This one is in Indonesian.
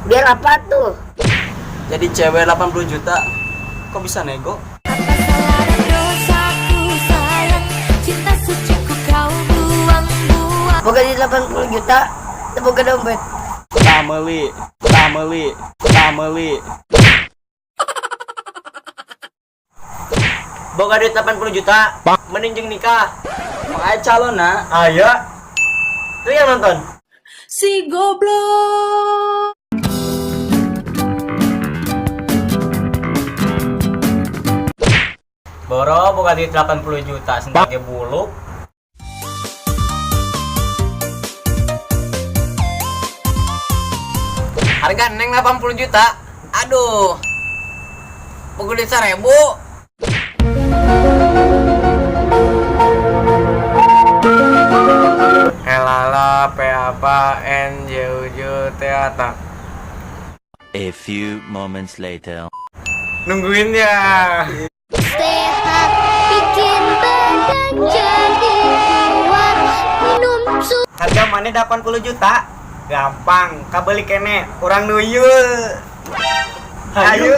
Biar apa tuh? Jadi cewek 80 juta. Kok bisa nego? Boga di 80 juta, boga dompet. Family. Boga duit 80 juta, mending jeung nikah. Makanya calon na. Ayo. Tuh yang nonton. Si goblok. Boro boga duit 80 juta sendage buluk. Harga neng 80 juta. Aduh. Boga duit 1000. Helala apa NJUJ teata. A few moments later. Nungguin ya. Sehat bikin badan jadi kuat, minum susu. Harga mana 80 juta? Gampang, kabeli kene, kurang nuyul. Ayo.